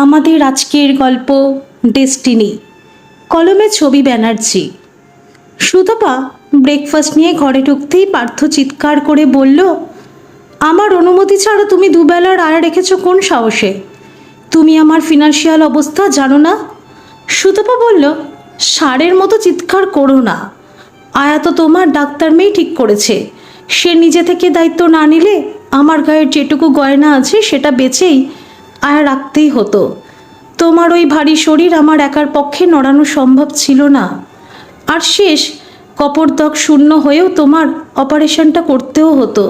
আমাদের আজকের গল্প ডেস্টিনি, কলমে ছবি ব্যানার্জি। সুতপা ব্রেকফাস্ট নিয়ে ঘরে ঢুকতেই পার্থ চিৎকার করে বলল, আমার অনুমতি ছাড়া তুমি দুবেলার আয় রেখেছো কোন সাহসে? তুমি আমার ফিনান্সিয়াল অবস্থা জানো না? সুতপা বলল, ষাঁড়ের মতো চিৎকার করো না। আয়া তো তোমার ডাক্তার মেয়ে ঠিক করেছে। সে নিজে থেকে দায়িত্ব না নিলে আমার গায়ের যেটুকু গয়না আছে সেটা বেচেই আয়া রাখতেই হতো। তোমার ওই ভারী শরীর আমার একার পক্ষে নড়ানো সম্ভব ছিল না। আর শেষ কপরদক শূন্য হয়েও তোমার অপারেশনটা করতেও হতো।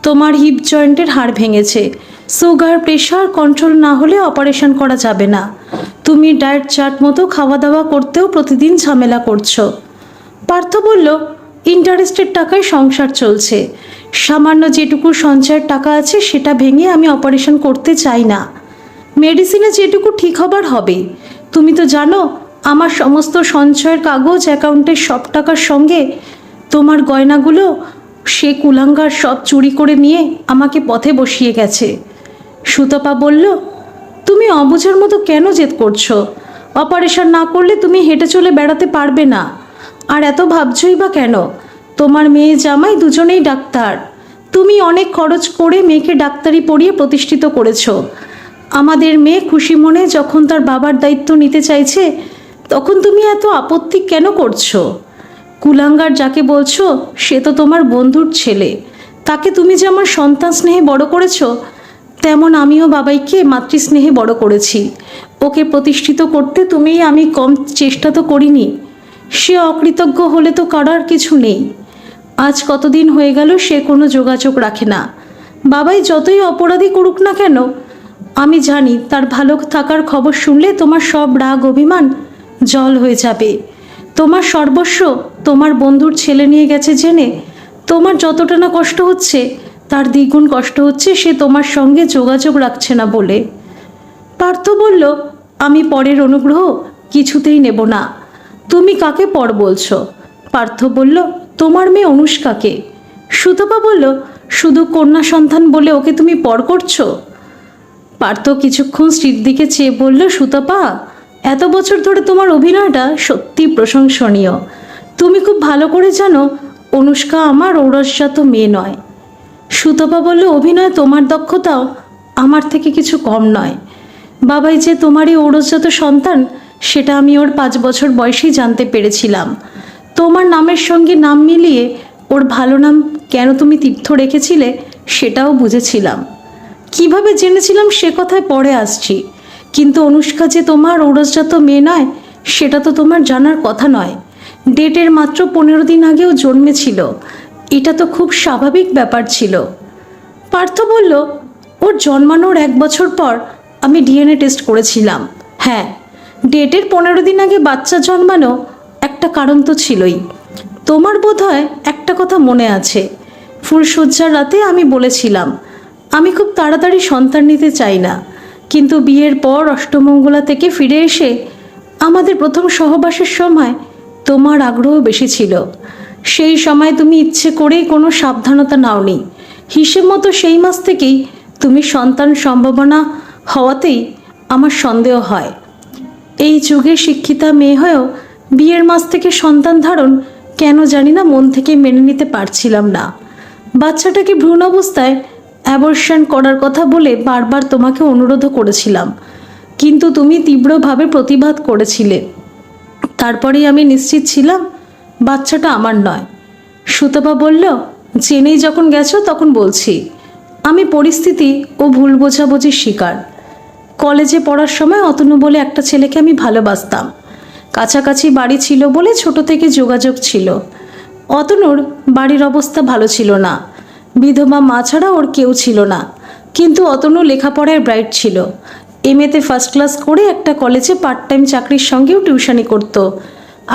তোমার হিপ জয়েন্টের হাড় ভেঙেছে, সুগার প্রেশার কন্ট্রোল না হলে অপারেশন করা যাবে না। তুমি ডায়েট চার্ট মতো খাওয়া দাওয়া করতেও প্রতিদিন ঝামেলা করছো। পার্থ বলল, ইন্টারেস্টের টাকায় সংসার চলছে। সামান্য যেটুকু সঞ্চয়ের টাকা আছে সেটা ভেঙে আমি অপারেশন করতে চাই না। মেডিসিনে যেটুকু ঠিক হবার হবে। তুমি তো জানো আমার সমস্ত সঞ্চয়ের কাগজ, অ্যাকাউন্টের সব টাকার সঙ্গে তোমার গয়নাগুলো সে কুলাঙ্গার সব চুরি করে নিয়ে আমাকে পথে বসিয়ে গেছে। সুতপা বলল, তুমি অবুঝের মতো কেন জেদ করছো? অপারেশন না করলে তুমি হেঁটে চলে বেড়াতে পারবে না। আর এত ভাবছই বা কেন? তোমার মেয়ে জামাই দুজনেই ডাক্তার। তুমি অনেক খরচ করে মেয়েকে ডাক্তারি পড়িয়ে প্রতিষ্ঠিত করেছো। আমাদের মেয়ে খুশি মনে যখন তার বাবার দায়িত্ব নিতে চাইছে তখন তুমি এত আপত্তি কেন করছো? কুলাঙ্গার যাকে বলছো সে তো তোমার বন্ধুর ছেলে। তাকে তুমি যেমন সন্তান স্নেহে বড় করেছো, তেমন আমিও বাবাইকে মাতৃস্নেহে বড় করেছি। ওকে প্রতিষ্ঠিত করতে আমি কম চেষ্টা তো করিনি। সে অকৃতজ্ঞ হলে তো করার কিছু নেই। আজ কতদিন হয়ে গেল সে কোনো যোগাযোগ রাখে না। বাবাই যতই অপরাধী করুক না কেন, আমি জানি তার ভালো থাকার খবর শুনলে তোমার সব রাগ অভিমান জল হয়ে যাবে। তোমার সর্বস্ব তোমার বন্ধুর ছেলে নিয়ে গেছে জেনে তোমার যতটা না কষ্ট হচ্ছে তার দ্বিগুণ কষ্ট হচ্ছে সে তোমার সঙ্গে যোগাযোগ রাখছে না বলে। পার্থ বলল, আমি পরের অনুগ্রহ কিছুতেই নেব না। তুমি কাকে পর বলছো? পার্থ বলল, তোমার মেয়ে অনুষ্কাকে। সুতপা বলল, শুধু কন্যা সন্তান বলে ওকে তুমি পর করছো? পার্থ কিছুক্ষণ স্ত্রীর দিকে চেয়ে বলল, সুতপা, এত বছর ধরে তোমার অভিনয়টা সত্যি প্রশংসনীয়। তুমি খুব ভালো করে জানো অনুষ্কা আমার ঔরসজাত মেয়ে নয়। সুতপা বলল, অভিনয় তোমার দক্ষতাও আমার থেকে কিছু কম নয়। বাবাই যে তোমারই ঔরসজাত সন্তান সেটা আমি ওর 5 বছর বয়সেই জানতে পেরেছিলাম। তোমার নামের সঙ্গে নাম মিলিয়ে ওর ভালো নাম কেন তুমি তীর্থ রেখেছিলে সেটাও বুঝেছিলাম। কিভাবে জেনেছিলাম সে কথায় পরে আসছি, কিন্তু অনুষ্কা যে তোমার ঔরসজাত মেয়ে নয় সেটা তো তোমার জানার কথা নয়। ডেটের মাত্র 15 দিন আগেও জন্মেছিল। এটা তো খুব স্বাভাবিক ব্যাপার ছিল। পার্থ বলল, ওর জন্মানোর 1 বছর পর আমি ডিএনএ টেস্ট করেছিলাম। হ্যাঁ, ডেটের 15 দিন আগে বাচ্চা জন্মানো একটা কারণ তো ছিলই। তোমার বোধহয় একটা কথা মনে আছে, ফুলশয্যার রাতে আমি বলেছিলাম আমি খুব তাড়াতাড়ি সন্তান নিতে চাই না, কিন্তু বিয়ের পর অষ্টমঙ্গলা থেকে ফিরে এসে আমাদের প্রথম সহবাসের সময় তোমার আগ্রহ বেশি ছিল। সেই সময় তুমি ইচ্ছে করেই কোনো সাবধানতা নাওনি। হিসেব মতো সেই মাস থেকেই তুমি সন্তান সম্ভাবনা হওয়াতেই আমার সন্দেহ হয়। এই যুগে শিক্ষিতা মেয়ে হয়েও বিয়ের মাস থেকে সন্তান ধারণ কেন জানি না মন থেকে মেনে নিতে পারছিলাম না। বাচ্চাটাকে ভ্রূণ অবস্থায় অ্যাবর্শন করার কথা বলে বারবার তোমাকে অনুরোধও করেছিলাম, কিন্তু তুমি তীব্রভাবে প্রতিবাদ করেছিলে। তারপরেই আমি নিশ্চিত ছিলাম বাচ্চাটা আমার নয়। সুতপা বলল, জেনেই যখন গেছো তখন বলছি, আমি পরিস্থিতি ও ভুল বোঝাবুঝির শিকার। কলেজে পড়ার সময় অতনু বলে একটা ছেলেকে আমি ভালোবাসতাম। কাছাকাছি বাড়ি ছিল বলে ছোট থেকে যোগাযোগ ছিল। অতনুর বাড়ির অবস্থা ভালো ছিল না, বিধবা মা ছাড়া ওর কেউ ছিল না। কিন্তু অতনু লেখাপড়ায় ব্রাইট ছিল। এমএতে ফার্স্ট ক্লাস করে একটা কলেজে পার্ট টাইম চাকরির সঙ্গেও টিউশনি করত,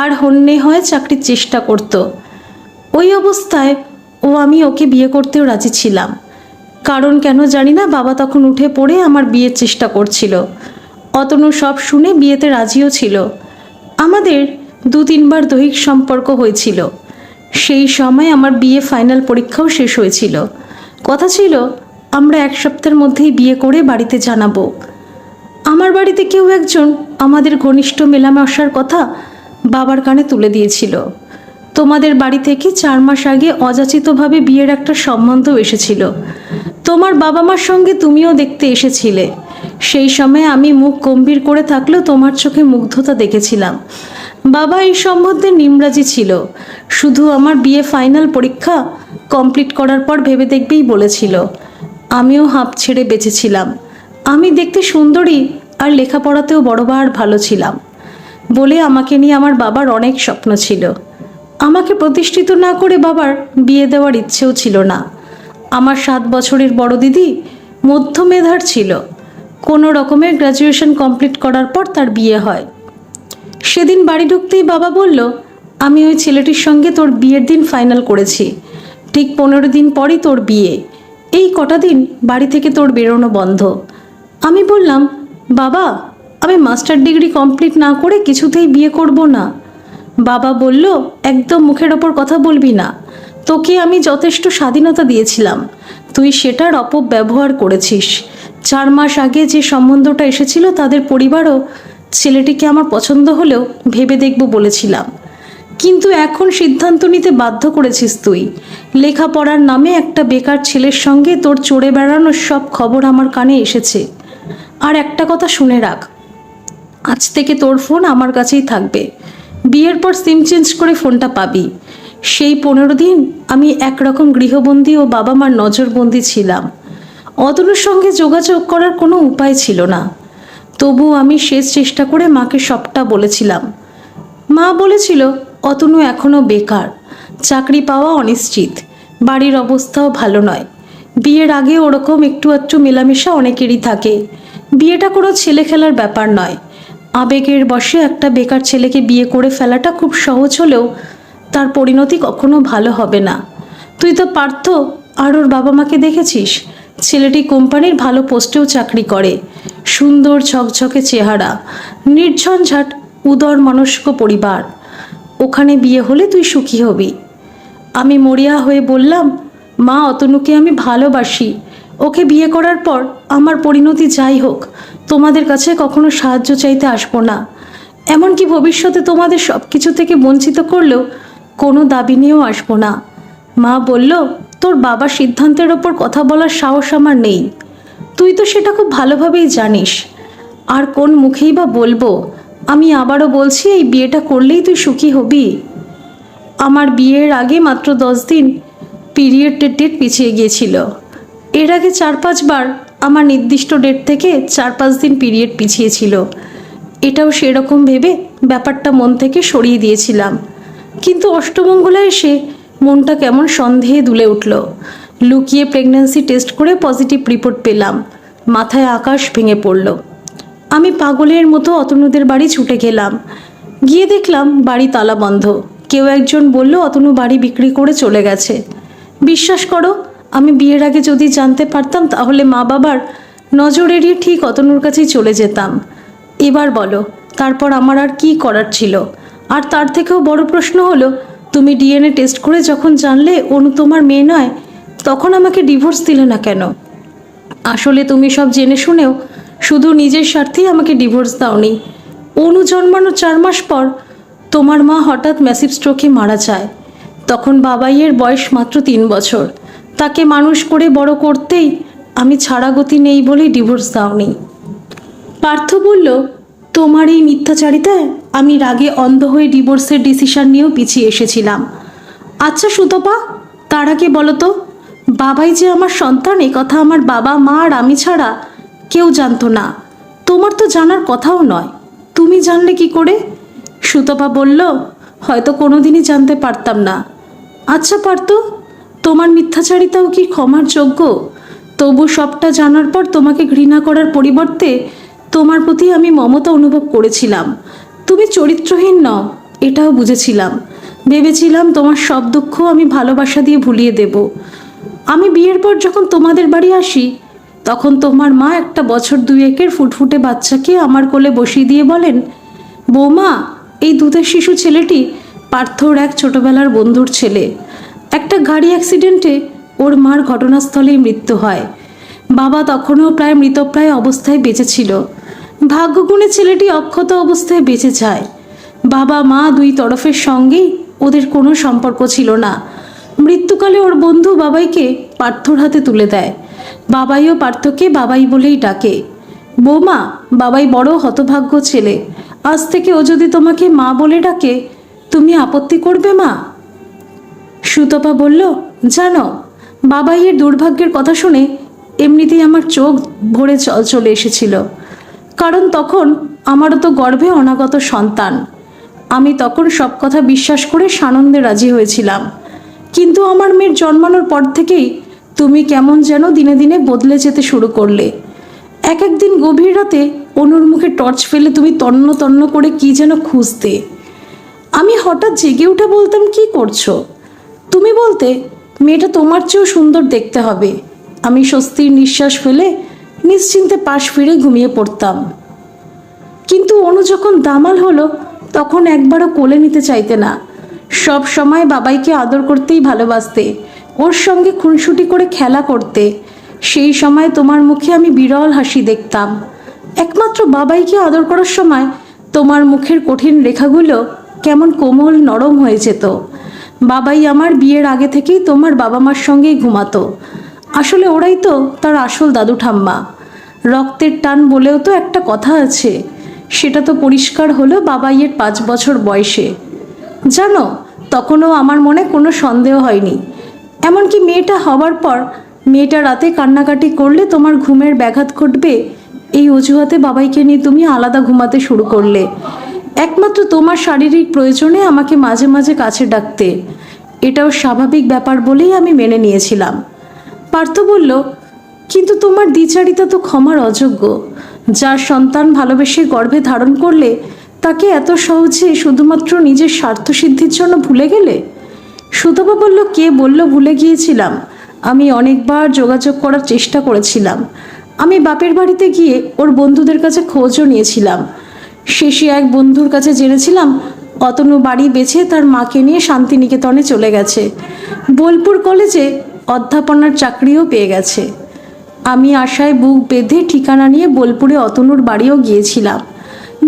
আর হন্যে হয়ে চাকরির চেষ্টা করত। ওই অবস্থায় আমি ওকে বিয়ে করতেও রাজি ছিলাম। কারণ কেন জানি না বাবা তখন উঠে পড়ে আমার বিয়ের চেষ্টা করছিল। অতনু সব শুনে বিয়েতে রাজিও ছিল। আমাদের 2-3 বার দৈহিক সম্পর্ক হয়েছিল। সেই সময় আমার বিয়ে ফাইনাল পরীক্ষাও শেষ হয়েছিল। কথা ছিল আমরা 1 সপ্তাহের মধ্যেই বিয়ে করে বাড়িতে জানাবো। আমার বাড়িতে কেউ একজন আমাদের ঘনিষ্ঠ মেলামেশার কথা বাবার কানে তুলে দিয়েছিল। তোমাদের বাড়ি থেকে 4 মাস আগে অযাচিতভাবে বিয়ের একটা সম্বন্ধ এসেছিল। তোমার বাবা মার সঙ্গে তুমিও দেখতে এসেছিলে। সেই সময় আমি মুখ গম্ভীর করে থাকলেও তোমার চোখে মুগ্ধতা দেখেছিলাম। বাবা এই সম্বন্ধে নিমরাজি ছিল, শুধু আমার বিয়ে ফাইনাল পরীক্ষা কমপ্লিট করার পর ভেবে দেখবেই বলেছিল। আমিও হাঁপ ছেড়ে বেঁচেছিলাম। আমি দেখতে সুন্দরী আর লেখাপড়াতেও বড়বার ভালো ছিলাম বলে আমাকে নিয়ে আমার বাবার অনেক স্বপ্ন ছিল। আমাকে প্রতিষ্ঠিত না করে বাবার বিয়ে দেওয়ার ইচ্ছেও ছিল না। আমার 7 বছরের বড় দিদি মধ্যমেধার ছিল। কোনো রকমের গ্র্যাজুয়েশন কমপ্লিট করার পর তার বিয়ে হয়। সেদিন বাড়ি ঢুকতেই বাবা বলল, আমি ওই ছেলেটির সঙ্গে তোর বিয়ের দিন ফাইনাল করেছি। ঠিক 15 দিন পরই তোর বিয়ে। এই কটা দিন বাড়ি থেকে তোর বেরোনো বন্ধ। আমি বললাম, বাবা আমি মাস্টার ডিগ্রি কমপ্লিট না করে কিছুতেই বিয়ে করব না। বাবা বলল, একদম মুখের ওপর কথা বলবি না। তোকে আমি যথেষ্ট স্বাধীনতা দিয়েছিলাম, তুই সেটার অপব্যবহার করেছিস। 4 মাস আগে যে সম্বন্ধটা এসেছিল তাদের পরিবারও ছেলেটিকে আমার পছন্দ হলেও ভেবে দেখব বলেছিলাম, কিন্তু এখন সিদ্ধান্ত নিতে বাধ্য করেছিস তুই। লেখাপড়ার নামে একটা বেকার ছেলের সঙ্গে তোর চড়ে বেড়ানোর সব খবর আমার কানে এসেছে। আর একটা কথা শুনে রাখ, আজ থেকে তোর ফোন আমার কাছেই থাকবে। বিয়ের পর সিম চেঞ্জ করে ফোনটা পাবি। সেই 15 দিন আমি একরকম গৃহবন্দী ও বাবা মার নজরবন্দি ছিলাম। অতনুর সঙ্গে যোগাযোগ করার কোনো উপায় ছিল না। তবু আমি শেষ চেষ্টা করে মাকে সবটা বলেছিলাম। মা বলেছিল, অতনু এখনও বেকার, চাকরি পাওয়া অনিশ্চিত, বাড়ির অবস্থাও ভালো নয়। বিয়ের আগে ওরকম একটু একটু মেলামেশা অনেকেরই থাকে। বিয়েটা কোনো ছেলে খেলার ব্যাপার নয়। আবেগের বশে একটা বেকার ছেলেকে বিয়ে করে ফেলাটা খুব সহজ হলেও তার পরিণতি কখনো ভালো হবে না। তুই তো পার্থ আর ওর বাবা মাকে দেখেছিস। ছেলেটি কোম্পানির ভালো পোস্টেও চাকরি করে, সুন্দর ঝকঝকে চেহারা, নির্ঝঞ্ঝাট উদর মনস্ক পরিবার। ওখানে বিয়ে হলে তুই সুখী হবি। আমি মরিয়া হয়ে বললাম, মা অতনুকে আমি ভালোবাসি। ওকে বিয়ে করার পর আমার পরিণতি যাই হোক, তোমাদের কাছে কখনো সাহায্য চাইতে আসবো না। এমনকি ভবিষ্যতে তোমাদের সব কিছু থেকে বঞ্চিত করলেও কোনো দাবি নিয়েও আসবো না। মা বলল, তোর বাবার সিদ্ধান্তের ওপর কথা বলার সাহস আমার নেই। তুই তো সেটা খুব ভালোভাবেই জানিস। আর কোন মুখেই বা বলবো। আমি আবারও বলছি, এই বিয়েটা করলেই তুই সুখী হবি। আমার বিয়ের আগে মাত্র 10 দিন পিরিয়ডের ডেট পিছিয়ে গিয়েছিল। এর আগে 4-5 বার আমার নির্দিষ্ট ডেট থেকে 4-5 দিন পিরিয়ড পিছিয়েছিল। এটাও সেরকম ভেবে ব্যাপারটা মন থেকে সরিয়ে দিয়েছিলাম। কিন্তু অষ্টমঙ্গলা এসে মনটা কেমন সন্দেহে দুলে উঠল। লুকিয়ে প্রেগন্যান্সি টেস্ট করে পজিটিভ রিপোর্ট পেলাম। মাথায় আকাশ ভেঙে পড়ল। আমি পাগলের মতো অতনুদের বাড়ি ছুটে গেলাম। গিয়ে দেখলাম বাড়ি তালা বন্ধ। কেউ একজন বলল, অতনু বাড়ি বিক্রি করে চলে গেছে। বিশ্বাস করো, আমি বিয়ের আগে যদি জানতে পারতাম তাহলে মা বাবার নজর এড়িয়ে ঠিক অতনুর কাছেই চলে যেতাম। এবার বলো, তারপর আমার আর কি করার ছিল? আর তার থেকেও বড় প্রশ্ন হলো, তুমি ডিএনএ টেস্ট করে যখন জানলে অনু তোমার মেয়ে নয়, তখন আমাকে ডিভোর্স দিলে না কেন? আসলে তুমি সব জেনে শুনেও শুধু নিজের স্বার্থেই আমাকে ডিভোর্স দাওনি। অনু জন্মানোর 4 মাস পর তোমার মা হঠাৎ ম্যাসিভ স্ট্রোকে মারা যায়। তখন বাবাইয়ের বয়স মাত্র 3 বছর। তাকে মানুষ করে বড় করতেই আমি ছাড়া গতি নেই বলেই ডিভোর্স দাওনি। পার্থ বলল, তোমার এই মিথ্যাচারিতায় আমি রাগে অন্ধ হয়ে ডিভোর্সের ডিসিশন নিয়েও পিছিয়ে এসেছিলাম। আচ্ছা সুতপা, তার আগে বলো তো, বাবাই যে আমার সন্তান এ কথা আমার বাবা মা আর আমি ছাড়া কেউ জানতো না। তোমার তো জানার কথাও নয়, তুমি জানলে কি করে? সুতপা বলল, হয়তো কোনোদিনই জানতে পারতাম না। আচ্ছা পার্থ, তোমার মিথ্যাচারিতাও কি ক্ষমার যোগ্য? তবু সবটা জানার পর তোমাকে ঘৃণা করার পরিবর্তে তোমার প্রতি আমি মমতা অনুভব করেছিলাম। তুমি চরিত্রহীন নও, এটাও বুঝেছিলাম। ভেবেছিলাম তোমার সব দুঃখ আমি ভালোবাসা দিয়ে ভুলিয়ে দেব। আমি বিয়ের পর যখন তোমাদের বাড়ি আসি, তখন তোমার মা একটা বছর 2-1 ফুটফুটে বাচ্চাকে আমার কোলে বসিয়ে দিয়ে বলেন, বৌমা, এই দুধের শিশু ছেলেটি পার্থর এক ছোটবেলার বন্ধুর ছেলে। একটা গাড়ি অ্যাক্সিডেন্টে ওর মার ঘটনাস্থলেই মৃত্যু হয়। বাবা তখনও প্রায় মৃতপ্রায় অবস্থায় বেঁচে ছিল। ভাগ্যগুণে ছেলেটি অক্ষত অবস্থায় বেঁচে যায়। বাবা মা দুই তরফের সঙ্গেই ওদের কোনো সম্পর্ক ছিল না। মৃত্যুকালে ওর বন্ধু বাবাইকে পার্থর হাতে তুলে দেয়। বাবাইও পার্থকে বাবাই বলেই ডাকে। বৌমা, বাবাই বড় হতভাগ্য ছেলে। আজ থেকে ও যদি তোমাকে মা বলে ডাকে, তুমি আপত্তি করবে মা? সুতপা বলল, জানো, বাবাইয়ের দুর্ভাগ্যের কথা শুনে এমনিতেই আমার চোখ ভরে জল চলে এসেছিল। কারণ তখন আমারও তো গর্ভে অনাগত সন্তান। আমি তখন সব কথা বিশ্বাস করে সানন্দে রাজি হয়েছিলাম। কিন্তু আমার মেয়ের জন্মানোর পর থেকেই তুমি কেমন যেন দিনে দিনে বদলে যেতে শুরু করলে। এক একদিন গভীর রাতে অনুর মুখে টর্চ ফেলে তুমি তন্ন তন্ন করে কি যেন খুঁজতে। আমি হঠাৎ জেগে উঠে বলতাম, কি করছো? তুমি বলতে, মেয়েটা তোমার চেয়েও সুন্দর দেখতে হবে। আমি স্বস্তির নিঃশ্বাস ফেলে নিশ্চিন্তে পাশ ফিরে ঘুমিয়ে পড়তাম। কিন্তু অনু যখন দামাল হলো, তখন একবারও কোলে নিতে চাইতে না। সব সময় বাবাইকে আদর করতেই ভালোবাসতে, ওর সঙ্গে খুনসুটি করে খেলা করতে। সেই সময় তোমার মুখে আমি বিরল হাসি দেখতাম। একমাত্র বাবাইকে আদর করার সময় তোমার মুখের কঠিন রেখাগুলো কেমন কোমল নরম হয়ে যেত। বাবাই আমার বিয়ের আগে থেকেই তোমার বাবা মার সঙ্গেই ঘুমাতো। আসলে ওরাই তো তার আসল দাদু ঠাম্মা। রক্তের টান বলেও তো একটা কথা আছে, সেটা তো পরিষ্কার হলো বাবাইয়ের 5 বছর বয়সে। জানো, তখনও আমার মনে কোনো সন্দেহ হয়নি। এমনকি মেয়েটা হবার পর মেয়েটা রাতে কান্নাকাটি করলে তোমার ঘুমের ব্যাঘাত ঘটবে, এই অজুহাতে বাবাইকে নিয়ে তুমি আলাদা ঘুমাতে শুরু করলে। একমাত্র তোমার শারীরিক প্রয়োজনে আমাকে মাঝে মাঝে কাছে ডাকতে। এটাও স্বাভাবিক ব্যাপার বলেই আমি মেনে নিয়েছিলাম। পার্থ বলল, কিন্তু তোমার দ্বিচারিতা তো ক্ষমার অযোগ্য। যার সন্তান ভালোবেসে গর্ভে ধারণ করলে, তাকে এত সহজে শুধুমাত্র নিজের স্বার্থসিদ্ধির জন্য ভুলে গেলে? সুতপা বলল, কে বলল ভুলে গিয়েছিলাম? আমি অনেকবার যোগাযোগ করার চেষ্টা করেছিলাম। আমি বাপের বাড়িতে গিয়ে ওর বন্ধুদের কাছে খোঁজও নিয়েছিলাম। শেষে এক বন্ধুর কাছে জেনেছিলাম অতনু বাড়ি বেছে তার মাকে নিয়ে শান্তিনিকেতনে চলে গেছে। বোলপুর কলেজে অধ্যাপনার চাকরিও পেয়ে গেছে। আমি আশায় বুক বেঁধে ঠিকানা নিয়ে বোলপুরে অতনুর বাড়িও গিয়েছিলাম।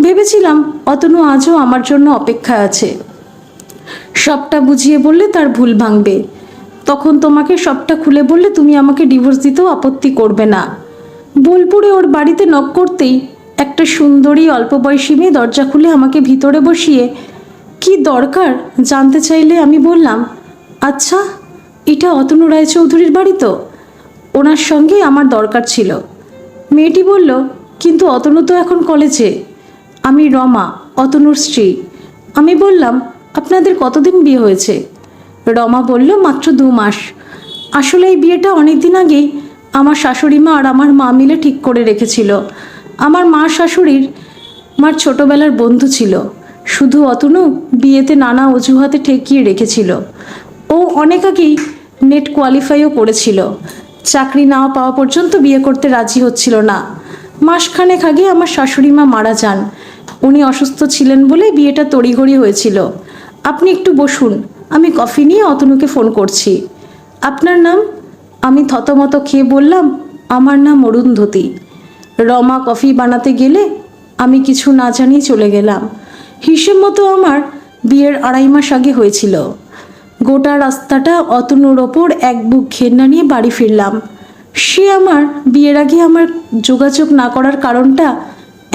ভেবেছিলাম অতনু আজও আমার জন্য অপেক্ষায় আছে। সবটা বুঝিয়ে বললে তার ভুল ভাঙবে। তখন তোমাকে সবটা খুলে বললে তুমি আমাকে ডিভোর্স দিতেও আপত্তি করবে না। বোলপুরে ওর বাড়িতে নক করতেই একটা সুন্দরী অল্প বয়সী মেয়ে দরজা খুলে আমাকে ভিতরে বসিয়ে কি দরকার জানতে চাইলে আমি বললাম, আচ্ছা, এটা অতনু রায়চৌধুরীর বাড়ি তো? ওনার সঙ্গে আমার দরকার ছিল। মেয়েটি বলল, কিন্তু অতনু তো এখন কলেজে। আমি রমা, অতনুর স্ত্রী। আমি বললাম, আপনাদের কতদিন বিয়ে হয়েছে? রমা বলল, মাত্র 2 মাস। আসলে এই বিয়েটা অনেক দিন আগেই আমার শাশুড়ি মা আর আমার মা মিলে ঠিক করে রেখেছিল। আমার মা শাশুড়ির মার ছোটবেলার বন্ধু ছিল। শুধু অতনু বিয়েতে নানা অজুহাতে ঠেকিয়ে রেখেছিল। ও অনেক আগেই নেট কোয়ালিফাইও করেছিল। চাকরি না পাওয়া পর্যন্ত বিয়ে করতে রাজি হচ্ছিল না। মাসখানেক আগে আমার শাশুড়ি মা মারা যান। উনি অসুস্থ ছিলেন বলে বিয়েটা তড়িঘড়ি হয়েছিল। আপনি একটু বসুন, আমি কফি নিয়ে অতনুকে ফোন করছি। আপনার নাম? আমি থতমত খেয়ে বললাম, আমার নাম অরুন্ধতী। রমা কফি বানাতে গেলে আমি কিছু না জানিয়ে চলে গেলাম। হিসেব মতো আমার বিয়ের 2.5 মাস আগে হয়েছিল। গোটা রাস্তাটা অতনুর ওপর এক বুক ঘেন্না নিয়ে বাড়ি ফিরলাম। সে আমার বিয়ের আগে আমার যোগাযোগ না করার কারণটা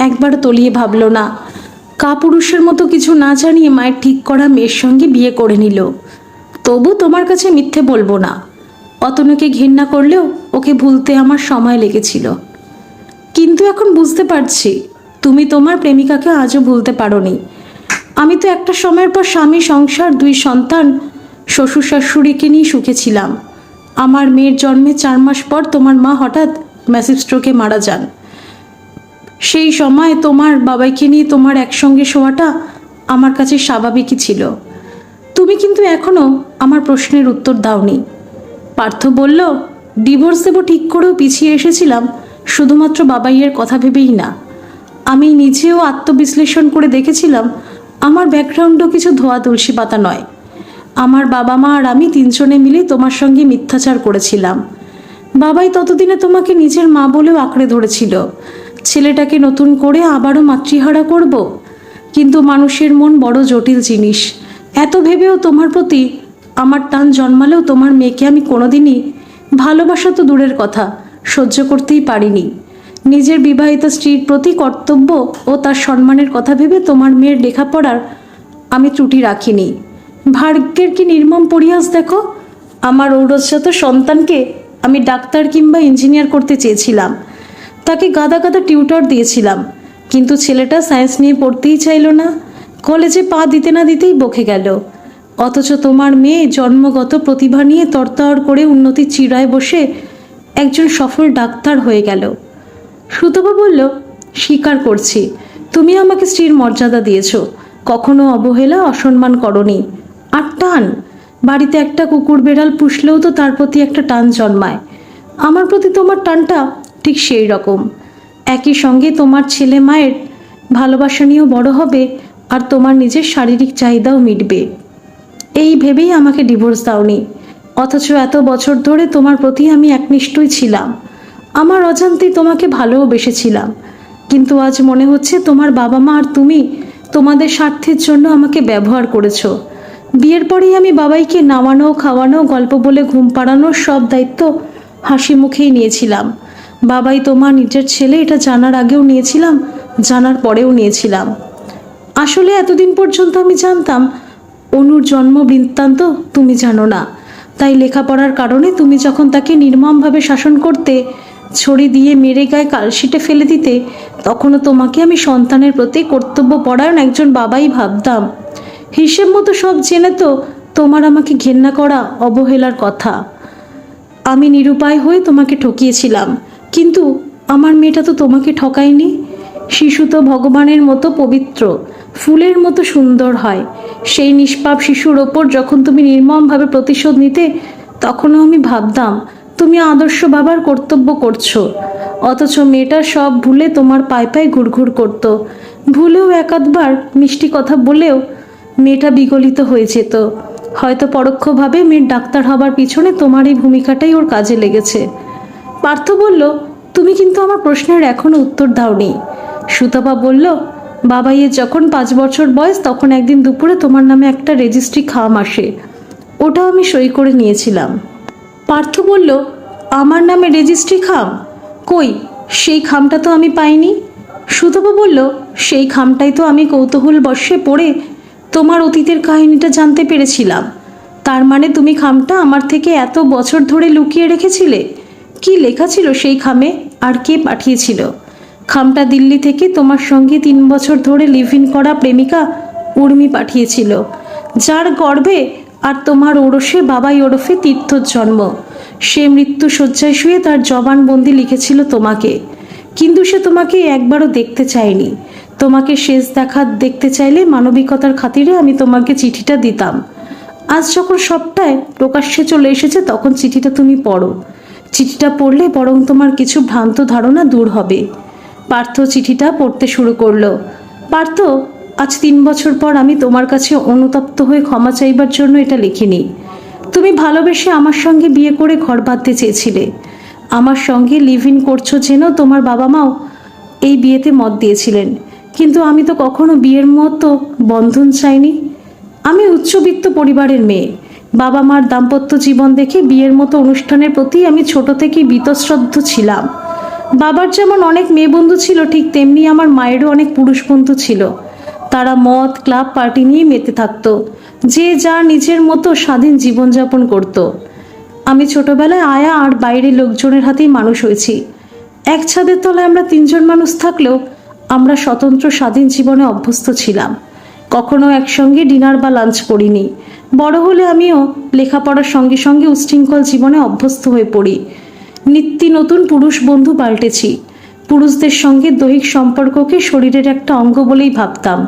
একবার তলিয়ে ভাবল না। কাপুরুষের মতো কিছু না জানিয়ে মায়ের ঠিক করা মেয়ের সঙ্গে বিয়ে করে নিল। তবু তোমার কাছে মিথ্যে বলবো না, অতনুকে ঘেন্না করলেও ওকে ভুলতে আমার সময় লেগেছিল। কিন্তু এখন বুঝতে পারছি তুমি তোমার প্রেমিকাকে আজও ভুলতে পারোনি। আমি তো একটা সময়ের পর স্বামী, সংসার, 2 সন্তান, শ্বশুর শাশুড়িকে নিয়ে সুখে ছিলাম। আমার মেয়ের জন্মে 4 মাস পর তোমার মা হঠাৎ ম্যাসিভ স্ট্রোকে মারা যান। সেই সময় তোমার বাবাইকে নিয়ে তোমার একসঙ্গে শোয়াটা আমার কাছে স্বাভাবিকই ছিল। তুমি কিন্তু এখনও আমার প্রশ্নের উত্তর দাওনি। পার্থ বলল, ডিভোর্স দেবো ঠিক করেও পিছিয়ে এসেছিলাম শুধুমাত্র বাবাইয়ের কথা ভেবেই না। আমি নিজেও আত্মবিশ্লেষণ করে দেখেছিলাম আমার ব্যাকগ্রাউন্ডও কিছু ধোয়া তুলসী পাতা নয়। আমার বাবা মা আর আমি 3 জনে মিলে তোমার সঙ্গে মিথ্যাচার করেছিলাম। বাবাই ততদিনে তোমাকে নিজের মা বলেও আঁকড়ে ধরেছিল। ছেলেটাকে নতুন করে আবারও মাতৃহারা করব? কিন্তু মানুষের মন বড় জটিল জিনিস। এত ভেবেও তোমার প্রতি আমার টান জন্মালেও তোমার মেয়েকে আমি কোনোদিনই, ভালোবাসা তো দূরের কথা, সহ্য করতেই পারিনি। নিজের বিবাহিত স্ত্রীর প্রতি কর্তব্য ও তার সম্মানের কথা ভেবে তোমার মেয়ের লেখাপড়ার আমি ত্রুটি রাখিনি। ভাগ্যের কি নির্মম পরিহাস দেখো! আমার ঔরসজাত সন্তানকে আমি ডাক্তার কিংবা ইঞ্জিনিয়ার করতে চেয়েছিলাম, তাকে গাদা গাদা টিউটর দিয়েছিলাম, কিন্তু ছেলেটা সায়েন্স নিয়ে পড়তেই চাইল না। কলেজে পা দিতে না দিতেই বকে গেল। অথচ তোমার মেয়ে জন্মগত প্রতিভা নিয়ে তরতর করে উন্নতির চিড়ায় বসে একজন সফল ডাক্তার হয়ে গেল। সুতপা বলল, স্বীকার করছি, তুমি আমাকে স্ত্রীর মর্যাদা দিয়েছ, কখনো অবহেলা অসম্মান করনি। আর টান, বাড়িতে একটা কুকুর বেড়াল পুষলেও তো তার প্রতি একটা টান জন্মায়। আমার প্রতি তোমার টানটা ঠিক সেই রকম। একই সঙ্গে তোমার ছেলে মায়ের ভালোবাসা নিয়েও বড় হবে, আর তোমার নিজের শারীরিক চাহিদাও মিটবে। এই ভেবেই আমাকে ডিভোর্স দাওনি, অথচ এত বছর ধরে তোমার প্রতি আমি একনিষ্ঠই ছিলাম। আমার অজান্তেই তোমাকে ভালোবেসেছিলাম, কিন্তু আজ মনে হচ্ছে তোমার বাবা মা আর তুমি তোমাদের স্বার্থের জন্য আমাকে ব্যবহার করেছো। বিয়ের পরেই আমি বাবাইকে নামানো, খাওয়ানো, গল্প বলে ঘুম পাড়ানোর সব দায়িত্ব হাসি মুখেই নিয়েছিলাম। বাবাই তোমার নিজের ছেলে এটা জানার আগেও নিয়েছিলাম, জানার পরেও নিয়েছিলাম। আসলে এতদিন পর্যন্ত আমি জানতাম অনুর জন্ম বৃত্তান্ত তুমি জানো না, তাই লেখাপড়ার কারণে তুমি যখন তাকে নির্মমভাবে শাসন করতে, ছড়ি দিয়ে মেরে গায়ে কালশিটে ফেলে দিতে, তখনও তোমাকে আমি সন্তানের প্রতি কর্তব্যপরায়ণ একজন বাবাই ভাবতাম। হিসেব মতো সব জেনে তো তোমার আমাকে ঘেন্না করা অবহেলার কথা। আমি নিরুপায় হয়ে তোমাকে ঠকিয়েছিলাম, কিন্তু আমার মেয়েটা তো তোমাকে ঠকায়নি। শিশু তো ভগবানের মতো পবিত্র, ফুলের মতো সুন্দর হয়। সেই নিষ্পাপ শিশুর ওপর যখন তুমি নির্মমভাবে প্রতিশোধ নিতে, তখনও আমি ভাবতাম তুমি আদর্শ বাবার কর্তব্য করছো। অথচ মেয়েটা সব ভুলে তোমার পায়ে পায়ে ঘুরঘুর করত। ভুলেও একাধবার মিষ্টি কথা বলেও মেয়েটা বিগলিত হয়ে যেত। হয়তো পরোক্ষভাবে মেয়ের ডাক্তার হবার পিছনে তোমার এই ভূমিকাটাই ওর কাজে লেগেছে। পার্থ বলল, তুমি কিন্তু আমার প্রশ্নের এখনো উত্তর দাওনি। সুতপা বলল, বাবাইয়ের যখন 5 বছর বয়স তখন একদিন দুপুরে তোমার নামে একটা রেজিস্ট্রি খাম আসে, ওটাও আমি সই করে নিয়েছিলাম। পার্থ বলল, আমার নামে রেজিস্ট্রি খাম? কই, সেই খামটা তো আমি পাইনি। সুতপা বলল, সেই খামটাই তো আমি কৌতূহল বশে পড়ে তোমার অতীতের কাহিনীটা জানতে পেরেছিলাম। তার মানে তুমি খামটা আমার থেকে এত বছর ধরে লুকিয়ে রেখেছিলে? কি লেখা ছিল সেই খামে, আর কে পাঠিয়েছিল? খামটা দিল্লি থেকে তোমার সঙ্গে 3 বছর ধরে লিভ ইন করা প্রেমিকা উর্মি পাঠিয়েছিল, যার গর্ভে আর তোমার ওরসে বাবাই ওরফে তীর্থর জন্ম। সে মৃত্যু শয্যায় শুয়ে তার জবানবন্দি লিখেছিল তোমাকে, কিন্তু সে তোমাকে একবারও দেখতে চায়নি। তোমাকে শেষ দেখা দেখতে চাইলে মানবিকতার খাতিরে আমি তোমাকে চিঠিটা দিতাম। আজ যখন সবটাই প্রকাশ্যে চলে এসেছে, তখন চিঠিটা তুমি পড়ো। চিঠিটা পড়লে বরং তোমার কিছু ভ্রান্ত ধারণা দূর হবে। পার্থ চিঠিটা পড়তে শুরু করলো। পার্থ, আজ 3 বছর পর আমি তোমার কাছে অনুতপ্ত হয়ে ক্ষমা চাইবার জন্য এটা লিখিনি। তুমি ভালোবেসে আমার সঙ্গে বিয়ে করে ঘর বাঁধতে চেয়েছিলে। আমার সঙ্গে লিভ ইন করছো যেন তোমার বাবা মাও এই বিয়েতে মত দিয়েছিলেন, কিন্তু আমি তো কখনো বিয়ের মতো বন্ধন চাইনি। আমি উচ্চবিত্ত পরিবারের মেয়ে। বাবা মার দাম্পত্য জীবন দেখে বিয়ের মতো অনুষ্ঠানের প্রতি আমি ছোট থেকেই বীতশ্রদ্ধ ছিলাম। বাবার যেমন অনেক মেয়ে বন্ধু ছিল, ঠিক তেমনি আমার মায়েরও অনেক পুরুষ বন্ধু ছিল। তারা মদ, ক্লাব, পার্টি নিয়ে মেতে থাকতো, যে যা নিজের মতো স্বাধীন জীবনযাপন করত। আমি ছোটবেলায় আয়া আর বাইরের লোকজনের হাতেই মানুষ হয়েছি। এক ছাদের তলায় আমরা 3 জন মানুষ থাকলেও আমরা স্বতন্ত্র স্বাধীন জীবনে অভ্যস্ত ছিলাম। কখনো একসঙ্গে ডিনার বা লাঞ্চ করিনি। বড় হলে আমিও লেখাপড়ার সঙ্গে সঙ্গে উচ্ছৃঙ্খল জীবনে অভ্যস্ত হয়ে পড়ি। নিত্য নতুন পুরুষ বন্ধু পাল্টেছি। পুরুষদের সঙ্গে দৈহিক সম্পর্ককে শরীরের একটা অঙ্গ বলেই ভাবতাম।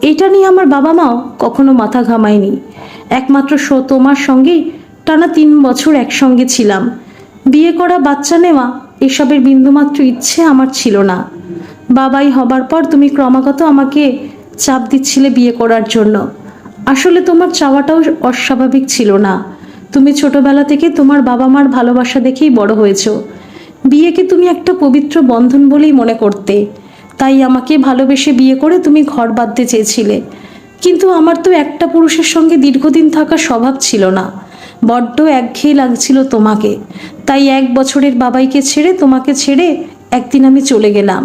এটা নিয়ে আমার বাবা মাও কখনো মাথা ঘামায়নি। একমাত্র তোমার সঙ্গেই টানা 3 বছর একসঙ্গে ছিলাম। বিয়ে করা, বাচ্চা নেওয়া, এসবের বিন্দুমাত্র ইচ্ছে আমার ছিল না। বাবাই হবার পর তুমি ক্রমাগত আমাকে চাপ দিচ্ছিলে বিয়ে করার জন্য। আসলে তোমার চাওয়াটাও অস্বাভাবিক ছিল না। তুমি ছোটবেলা থেকে তোমার বাবা মার ভালোবাসা দেখেই বড় হয়েছো। বিয়েকে তুমি একটা পবিত্র বন্ধন বলেই মনে করতে, তাই আমাকে ভালোবেসে বিয়ে করে তুমি ঘর বাঁধতে চেয়েছিলে। কিন্তু আমার তো একটা পুরুষের সঙ্গে দীর্ঘদিন থাকার স্বভাব ছিল না, বড্ড একঘেয়ে লাগছিল তোমাকে। তাই 1 বছরের বাবাইকে ছেড়ে তোমাকে ছেড়ে একদিন আমি চলে গেলাম।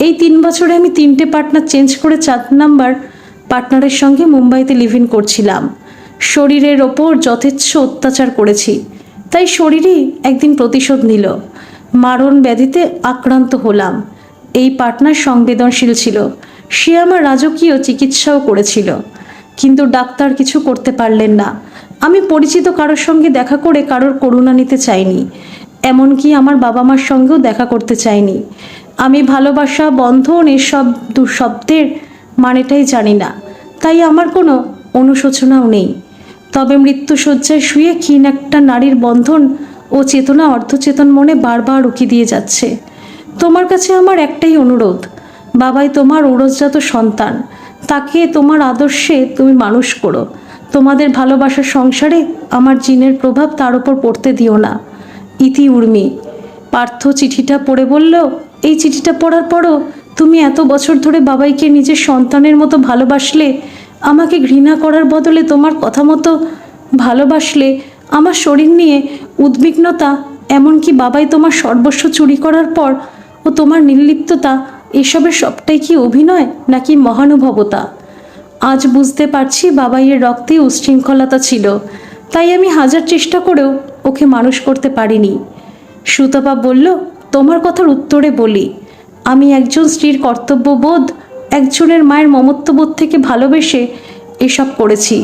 এই 3 বছরে আমি 3টে পার্টনার চেঞ্জ করে 4 নাম্বার পার্টনারের সঙ্গে মুম্বাইতে লিভ ইন করছিলাম। শরীরের ওপর যথেচ্ছ অত্যাচার করেছি, তাই শরীরই একদিন প্রতিশোধ নিল। মারণ ব্যাধিতে আক্রান্ত হলাম। এই পার্টনার সংবেদনশীল ছিল, সে আমার রাজকীয় চিকিৎসাও করেছিল, কিন্তু ডাক্তার কিছু করতে পারলেন না। আমি পরিচিত কারোর সঙ্গে দেখা করে কারোর করুণা নিতে চাইনি, এমনকি আমার বাবা মার সঙ্গেও দেখা করতে চাইনি। আমি ভালোবাসা, বন্ধন এসব শব্দের মানেটাই জানি না, তাই আমার কোনো অনুশোচনাও নেই। তবে মৃত্যুশয্যায় শুয়ে ক্ষীণ একটা নারীর বন্ধন ও চেতনা অর্ধচেতন মনে বারবার উকি দিয়ে যাচ্ছে। তোমার কাছে আমার একটাই অনুরোধ, বাবাই তোমার ঔরসজাত সন্তান, তাকে তোমার আদর্শে তুমি মানুষ করো। তোমাদের ভালোবাসার সংসারে আমার জিনের প্রভাব তার উপর পড়তে দিও না। ইতি উর্মি। পার্থ চিঠিটা পড়ে বলল, এই চিঠিটা পড়ার পরও তুমি এত বছর ধরে বাবাইকে নিজের সন্তানের মতো ভালোবাসলে, আমাকে ঘৃণা করার বদলে তোমার কথা মতো ভালোবাসলে। আমার শরীর নিয়ে উদ্বিগ্নতা, এমনকি বাবাই তোমার সর্বস্ব চুরি করার পর ও তোমার নির্লিপ্ততা, এসবের সবটাই কি অভিনয় নাকি মহানুভবতা? আজ বুঝতে পারছি বাবাইয়ের রক্তে উচ্ছৃঙ্খলতা ছিল, তাই আমি হাজার চেষ্টা করেও ওকে মানুষ করতে পারিনি। সুতপা বলল, তোমার কথার উত্তরে বলি, আমি একজন স্ত্রীর কর্তব্যবোধ, একজনের মায়ের মমত্ববোধ থেকে ভালোবেসে এসব করেছি।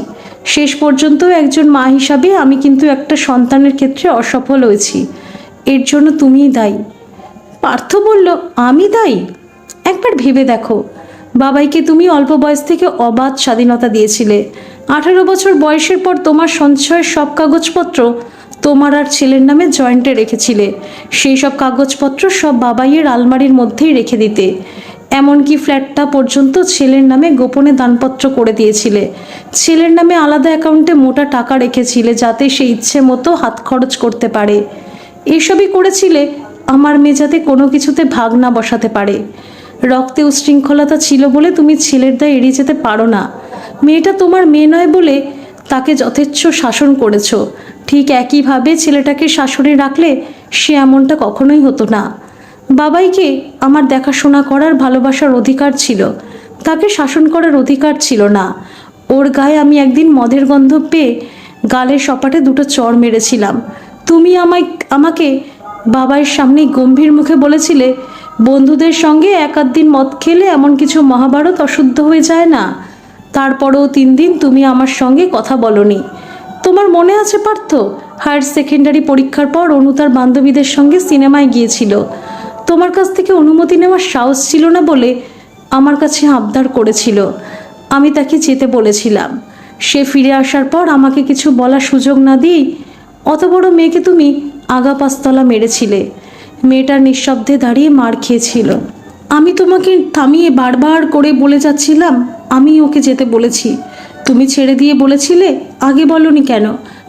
শেষ পর্যন্ত একজন মা হিসাবে আমি কিন্তু একটা সন্তানের ক্ষেত্রে অসফল হয়েছি। এর জন্য তুমিই দায়ী। পার্থ বলল, আমি দায়ী? একবার ভেবে দেখো, বাবাইকে তুমি অল্প বয়স থেকে অবাধ স্বাধীনতা দিয়েছিলে। 18 বছর বয়সের পর তোমার সঞ্চয়ের সব কাগজপত্র তোমার আর ছেলের নামে জয়েন্টে রেখেছিলে। সেই সব কাগজপত্র সব বাবাইয়ের আলমারির মধ্যেই রেখে দিতে। এমনকি ফ্ল্যাটটা পর্যন্ত ছেলের নামে গোপনে দানপত্র করে দিয়েছিলে। ছেলের নামে আলাদা অ্যাকাউন্টে মোটা টাকা রেখেছিলে, যাতে সে ইচ্ছে মতো হাত খরচ করতে পারে। এসবই করেছিলে আমার মেয়ে যাতে কোনো কিছুতে ভাগ না বসাতে পারে। রক্তে উচ্ছৃঙ্খলতা ছিল বলে তুমি ছেলের দায় এড়িয়ে যেতে পারো না। মেয়েটা তোমার মেয়ে নয় বলে তাকে যথেচ্ছ শাসন করেছ। ঠিক একইভাবে ছেলেটাকে শাসনে রাখলে সে এমনটা কখনোই হতো না। বাবাইকে আমার দেখাশোনা করার ভালোবাসার অধিকার ছিল, তাকে শাসন করার অধিকার ছিল না। ওর গায়ে আমি একদিন মদের গন্ধ পেয়ে গালের সপাটে 2টো চড় মেরেছিলাম। তুমি আমাকে বাবাইয়ের সামনেই গম্ভীর মুখে বলেছিলে, বন্ধুদের সঙ্গে 1-8 দিন মদ খেলে এমন কিছু মহাভারত অশুদ্ধ হয়ে যায় না। তারপরেও 3 দিন তুমি আমার সঙ্গে কথা বলনি। তোমার মনে আছে পার্থ, হায়ার সেকেন্ডারি পরীক্ষার পর অনু তার বান্ধবীদের সঙ্গে সিনেমায় গিয়েছিল। তোমার কাছ থেকে অনুমতি নেওয়ার সাহস ছিল না বলে আমার কাছে আবদার করেছিল। আমি তাকে যেতে বলেছিলাম। সে ফিরে আসার পর আমাকে কিছু বলার সুযোগ না দিয়েই অত বড় মেয়েকে তুমি আগা পাঁচতলা মেরেছিলে। মেয়েটার নিঃশব্দে দাঁড়িয়ে মার খেয়েছিল। আমি তোমাকে থামিয়ে বারবার করে বলে যাচ্ছিলাম আমি ওকে যেতে বলেছি। তুমি ছেড়ে দিয়ে বলেছিলে, আগে বলনি কেন?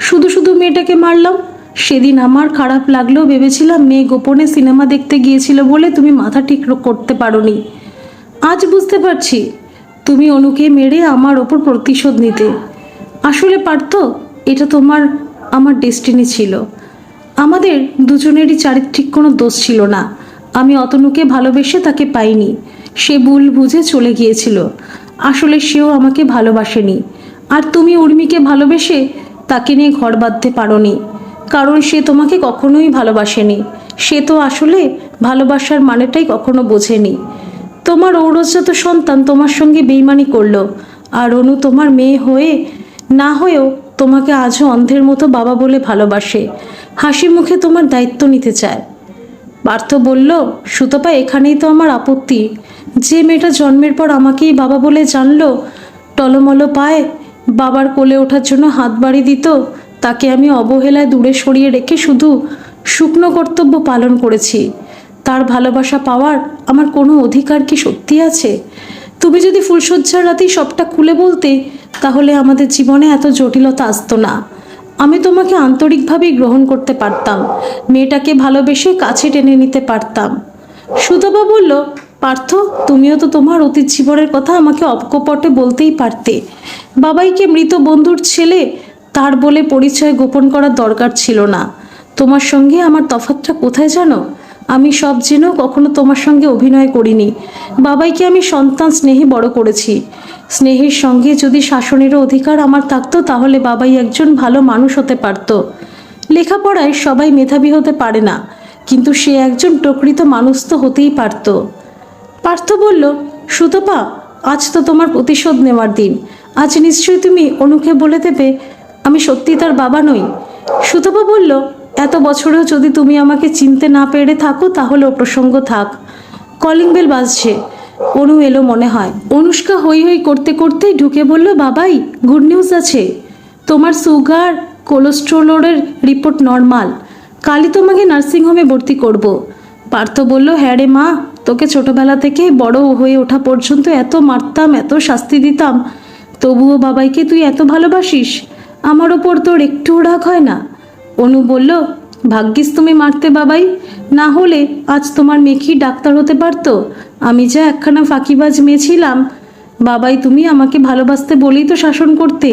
শুধু শুধু মেয়েটাকে মারলাম। সেদিন আমার খারাপ লাগলেও ভেবেছিলাম মেয়ে গোপনে সিনেমা দেখতে গিয়েছিল বলে তুমি মাথা ঠিক করতে পারোনি। আজ বুঝতে পারছি তুমি অনুকে মেরে আমার ওপর প্রতিশোধ নিতে। আসলে পারতো, এটা আমার ডেস্টিনি ছিল। আমাদের দুজনেরই চারিত্রিক কোনো দোষ ছিল না। আমি অতনুকে ভালোবেসে তাকে পাইনি, সে ভুল বুঝে চলে গিয়েছিল। আসলে সেও আমাকে ভালোবাসেনি। আর তুমি উর্মিকে ভালোবেসে তাকে নিয়ে ঘর বাঁধতে পারোনি, কারণ সে তোমাকে কখনোই ভালোবাসেনি। সে তো আসলে ভালোবাসার মানেটাই কখনো বোঝেনি। তোমার ঔরসজাত সন্তান তোমার সঙ্গে বেইমানি করলো, আর অনু তোমার মেয়ে হয়ে না হয়েও তোমাকে আজও অন্ধের মতো বাবা বলে ভালোবাসে, হাসি মুখে তোমার দায়িত্ব নিতে চায়। পার্থ বলল, সুতপা, এখানেই তো আমার আপত্তি। যে মেয়েটা জন্মের পর আমাকেই বাবা বলে জানলো, টলমল পায়ে বাবার কোলে ওঠার জন্য হাত বাড়ি দিত, তাকে আমি অবহেলায় দূরে সরিয়ে রেখে শুধু শুকনো কর্তব্য পালন করেছি। তার ভালোবাসা পাওয়ার আমার কোনো অধিকার কি সত্যি আছে? তুমি যদি ফুলশয্যার রাতেই সবটা খুলে বলতে, তাহলে আমাদের জীবনে এত জটিলতা আসতো না। আমি তোমাকে আন্তরিকভাবেই গ্রহণ করতে পারতাম, মেয়েটাকে ভালোবেসে কাছে টেনে নিতে পারতাম। সুতপা বলল, পার্থ, তুমিও তো তোমার অতীত জীবনের কথা আমাকে অকপটে বলতেই পারতে। বাবাইকে মৃত বন্ধুর ছেলে, তার বলে পরিচয় গোপন করার দরকার ছিল না। তোমার সঙ্গে আমার তফাৎটা কোথায় জানো? আমি সব জেনেও কখনো তোমার সঙ্গে অভিনয় করিনি। বাবাইকে আমি সন্তান স্নেহে বড় করেছি। স্নেহের সঙ্গে যদি শাসনেরও অধিকার আমার থাকতো, তাহলে বাবাই একজন ভালো মানুষ হতে পারত। লেখাপড়ায় সবাই মেধাবী হতে পারে না, কিন্তু সে একজন প্রকৃত মানুষ তো হতেই পারত। পার্থ বলল, সুতপা, আজ তো তোমার প্রতিশোধ নেওয়ার দিন। আজ নিশ্চয়ই তুমি অনুকে বলে দেবে আমি সত্যি তার বাবা নই। সুতপা বলল, এত বছরেও যদি তুমি আমাকে চিনতে না পেরে থাকো, তাহলে ও প্রসঙ্গ থাক। কলিং বেল বাজছে, অনু এলো মনে হয়। অনুষ্কা হই হই করতে করতেই ঢুকে বলল, বাবাই, গুড নিউজ আছে। তোমার সুগার কোলেস্টেরলের রিপোর্ট নর্মাল। কালই তোমাকে নার্সিংহোমে ভর্তি করব। পার্থ বলল, হ্যাঁ রে মা, তোকে ছোটবেলা থেকে বড় হয়ে ওঠা পর্যন্ত এত মারতাম, এত শাস্তি দিতাম, তবুও বাবাইকে তুই এত ভালোবাসিস। আমার ওপর তোর একটুও রাগ হয় না? অনু বলল, ভাগ্যিস তুমি মারতে বাবাই, না হলে আজ তোমার মেয়ে কি ডাক্তার হতে পারতো? আমি যা একখানা ফাঁকিবাজ মেয়ে ছিলাম। বাবাই, তুমি আমাকে ভালোবাসতে বলেই তো শাসন করতে।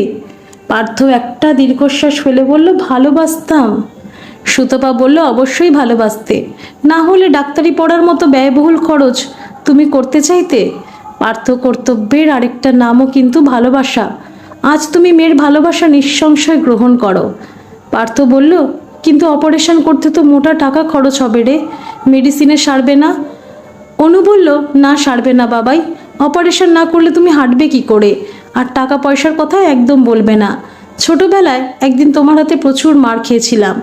পার্থ একটা দীর্ঘশ্বাস ফেলে বলল, ভালোবাসতাম। সুতপা বলল, অবশ্যই ভালোবাসতে, না হলে ডাক্তারি পড়ার মতো ব্যয়বহুল খরচ তুমি করতে চাইতে? পার্থ, কর্তব্যের আরেকটা নামও কিন্তু ভালোবাসা। আজ তুমি মেয়ের ভালোবাসা নিঃসংশয় গ্রহণ করো। পার্থ বলল, কিন্তু অপারেশন করতে তো মোটা টাকা খরচ হবে রে, মেডিসিনে সারবে না? অনু বলল, না, সারবে না বাবাই। অপারেশন না করলে তুমি হাঁটবে কি করে? আর টাকা পয়সার কথা একদম বলবে না। ছোটবেলায় একদিন তোমার হাতে প্রচুর মার খেয়েছিলাম,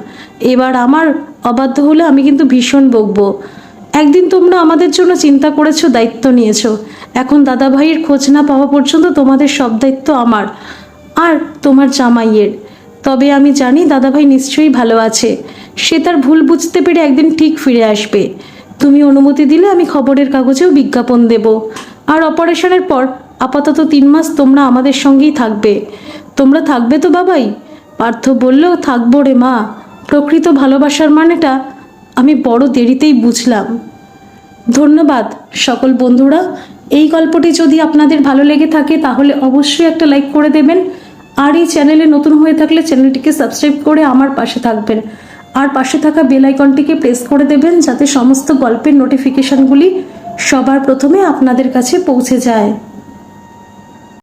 এবার আমার অবাধ্য হলে আমি কিন্তু ভীষণ বকবো। একদিন তোমরা আমাদের জন্য চিন্তা করেছো, দায়িত্ব নিয়েছো। এখন দাদা ভাইয়ের খোঁজ না পাওয়া পর্যন্ত তোমাদের সব দায়িত্ব আমার আর তোমার জামাইয়ের। তবে আমি জানি দাদাভাই নিশ্চয়ই ভালো আছে। সে তার ভুল বুঝতে পেরে একদিন ঠিক ফিরে আসবে। তুমি অনুমতি দিলে আমি খবরের কাগজেও বিজ্ঞাপন দেব। আর অপারেশনের পর আপাতত 3 মাস তোমরা আমাদের সঙ্গেই থাকবে। তোমরা থাকবে তো বাবাই? পার্থ বলল, থাকবো রে মা। প্রকৃত ভালোবাসার মানেটা আমি বড় দেরিতেই বুঝলাম। ধন্যবাদ সকল বন্ধুরা। এই গল্পটি যদি আপনাদের ভালো লেগে থাকে তাহলে অবশ্যই একটা লাইক করে দেবেন। আর এই চ্যানেলে নতুন হয়ে থাকলে চ্যানেলটিকে সাবস্ক্রাইব করে আমার পাশে থাকবেন। আর পাশে থাকা বেল আইকনটিকে প্রেস করে দেবেন, যাতে সমস্ত গল্পের নোটিফিকেশনগুলি সবার প্রথমে আপনাদের কাছে পৌঁছে যায়।